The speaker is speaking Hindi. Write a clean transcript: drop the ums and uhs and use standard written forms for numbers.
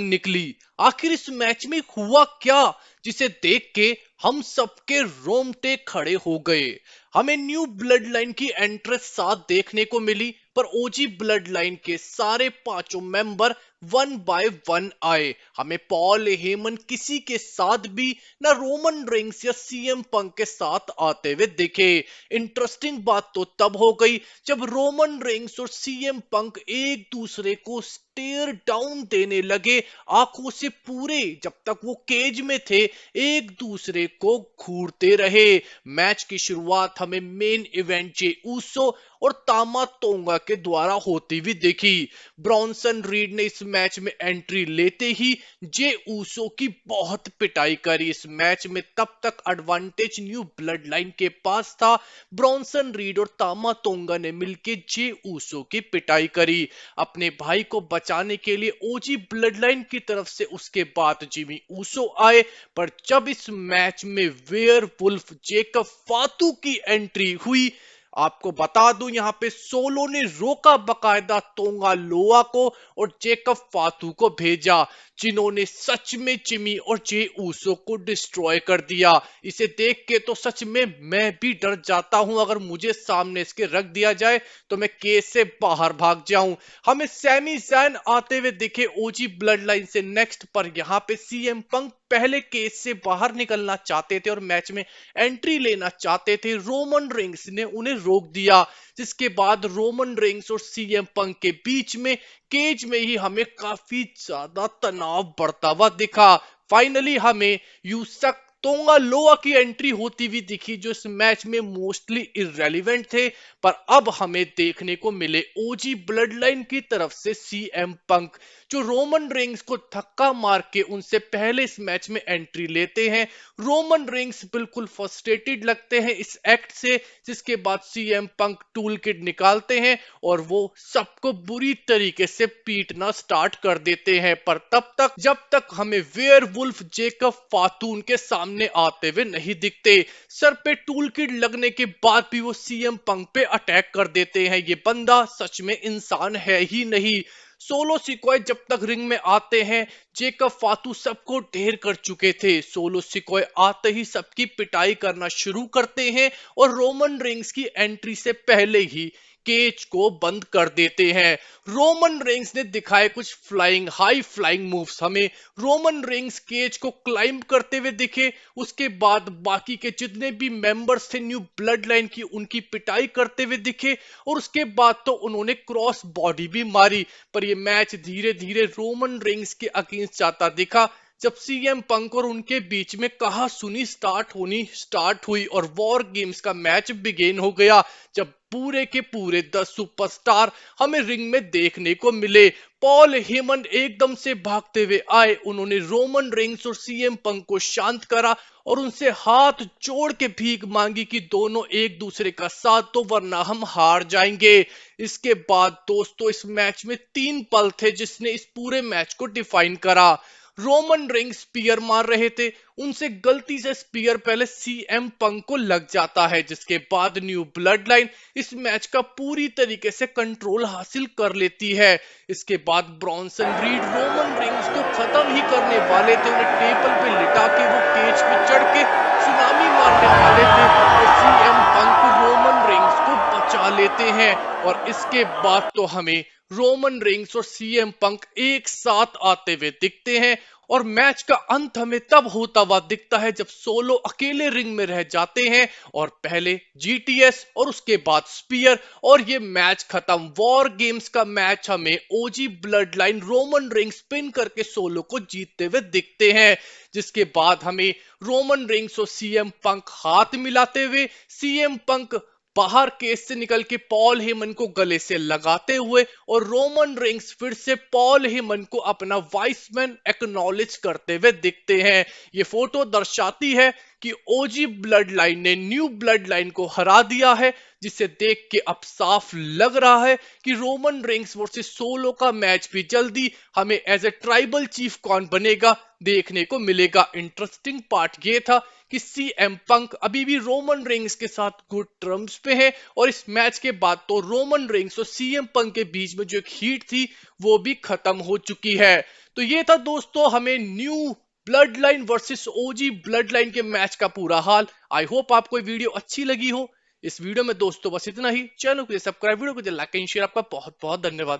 निकली। आखिर इस मैच में हुआ क्या जिसे देख के हम सबके रोंगटे खड़े हो गए। हमें न्यू ब्लड लाइन की एंट्रेंस साथ देखने को मिली, पर ओजी ब्लड लाइन के सारे पांचों मेंबर वन बाय वन आए। हमें पॉल हेमन किसी के साथ भी ना रोमन रेंस या सीएम पंक के साथ आते हुए दिखे। इंटरेस्टिंग बात तो तब हो गई जब रोमन रेंस और सीएम पंक एक दूसरे को स्टेयर डाउन देने लगे, आंखों से पूरे। जब तक वो केज में थे एक दूसरे को घूरते रहे। मैच की शुरुआत हमें मेन इवेंट जे ऊसो और तामा तोंगा के द्वारा होती हुई देखी। ब्रॉन्सन रीड ने इस मैच में एंट्री लेते ही जे ऊसो की बहुत पिटाई करी। इस मैच में तब तक एडवांटेज न्यू ब्लड लाइन के पास था। ब्रॉन्सन रीड और तामा तोंगा ने मिलकर जे ऊसो की पिटाई करी अपने भाई को बचाने के लिए ओजी ब्लड लाइन की तरफ से। उसके बाद जिमी ऊसो आए, पर जब इस मैच में वेयरवुल्फ जेकब फातू की एंट्री हुई, आपको बता दूं यहां पे सोलो ने रोका बकायदा तोंगा लोआ को और जेकब फातू को भेजा, जिन्होंने सच में जिमी और जे ऊसो को डिस्ट्रॉय कर दिया। इसे देख के तो सच में मैं भी डर जाता हूं। अगर मुझे सामने इसके रख दिया जाए तो मैं केस से बाहर भाग जाऊं। हमें सैमी जैन आते हुए दिखे ओजी ब्लड लाइन से नेक्स्ट, पर यहां पे सीएम पंक पहले केस से बाहर निकलना चाहते थे और मैच में एंट्री लेना चाहते थे। रोमन रेंस ने उन्हें रोक दिया, जिसके बाद रोमन रेंस और सीएम पंक के बीच में केज में ही हमें काफी ज्यादा तनाव बढ़ता हुआ दिखा। फाइनली हमें यूसक तोंगा लोआ की एंट्री होती हुई दिखी, जो इस मैच में मोस्टली इररेलेवेंट थे। पर अब हमें देखने को मिले ओजी ब्लड लाइन की तरफ से सीएम पंक, जो रोमन रेंस को धक्का मार के उनसे पहले इस मैच में एंट्री लेते हैं। रोमन रेंस बिल्कुल फ्रस्ट्रेटेड लगते हैं इस एक्ट से, जिसके बाद सीएम पंक टूल किट निकालते हैं और वो सबको बुरी तरीके से पीटना स्टार्ट कर देते हैं। पर तब तक जब तक हमें वेयरवुल्फ जेकब फातून के सामने आते हुए नहीं दिखते। सर पे टूल किट लगने के बाद भी वो सीएम पंक पे अटैक कर देते हैं। ये बंदा सच में इंसान है ही नहीं। सोलो सिकोय जब तक रिंग में आते हैं, जेकब फातू सबको ढेर कर चुके थे। सोलो सिकोय आते ही सबकी पिटाई करना शुरू करते हैं और रोमन रेंस की एंट्री से पहले ही केज को बंद कर देते हैं। रोमन रेंस ने दिखाए कुछ फ्लाइंग हाई फ्लाइंग मूव्स। हमें रोमन रेंस केज को क्लाइंब करते हुए दिखे। उसके बाद बाकी के जितने भी मेंबर्स थे न्यू ब्लड लाइन की, उनकी पिटाई करते हुए दिखे और उसके बाद तो उन्होंने क्रॉस बॉडी भी मारी। पर ये मैच धीरे धीरे रोमन रेंस के अगेंस्ट जाता दिखा, जब सीएम पंक और उनके बीच में कहा सुनी स्टार्ट हुई और वॉर गेम्स का मैच बिगेन हो गया, जब पूरे के पूरे 10 सुपरस्टार हमें रिंग में देखने को मिले। पॉल हेमन एकदम से भागते हुए आए, उन्होंने रोमन रेंस और सीएम पंक को शांत करा और उनसे हाथ जोड़ के भीख मांगी कि दोनों एक दूसरे का साथ दो वरना हम हार जाएंगे। इसके बाद दोस्तों इस मैच में 3 पल थे जिसने इस पूरे मैच को डिफाइन करा। रोमन रेंस स्पीयर मार रहे थे, उनसे गलती से स्पीयर पहले सीएम पंक को लग जाता है, जिसके बाद न्यू ब्लड लाइन इस मैच का पूरी तरीके से कंट्रोल हासिल कर लेती है। इसके बाद ब्रॉन्सन रीड रोमन रेंस को खत्म ही करने वाले थे, उन्हें टेबल पे लिटा के वो केज पे चढ़ के सुनामी मारने वाले थे और सीएम पंक रोमन रेंस को बचा लेते हैं। और इसके बाद तो हमें रोमन रेंस और सीएम पंक एक साथ आते हुए दिखते हैं और मैच का अंत हमें तब होता हुआ दिखता है जब सोलो अकेले रिंग में रह जाते हैं और पहले जीटीएस और उसके बाद स्पीयर, और ये मैच खत्म। वॉर गेम्स का मैच हमें OG bloodline Roman Reigns spin करके सोलो को जीतते हुए दिखते हैं, जिसके बाद हमें रोमन रेंस और सीएम पंक हाथ मिलाते हुए, सीएम पंक बाहर केस से निकल के पॉल हेमन को गले से लगाते हुए और रोमन रेंस फिर से पॉल हेमन को अपना वाइसमैन एक्नॉलेज करते हुए दिखते हैं। ये फोटो दर्शाती है कि ओजी ब्लड लाइन ने न्यू ब्लड लाइन को हरा दिया है, जिसे देख के अब साफ लग रहा है कि रोमन रेंस वर्सेस सोलो का मैच भी जल्दी हमें एज ए ट्राइबल चीफ कौन बनेगा देखने को मिलेगा। इंटरेस्टिंग पार्ट ये था कि सीएम पंक अभी भी रोमन रेंस के साथ गुड टर्म्स पे है और इस मैच के बाद तो रोमन रेंस और सीएम पंक के बीच में जो एक हीट थी वो भी खत्म हो चुकी है। तो ये था दोस्तों हमें न्यू ब्लड लाइन वर्सेस ओजी ब्लड लाइन के मैच का पूरा हाल। आई होप आपको ये वीडियो अच्छी लगी हो। इस वीडियो में दोस्तों बस इतना ही। चैनल को सब्सक्राइब, वीडियो को लाइक एंड शेयर। आपका बहुत बहुत धन्यवाद।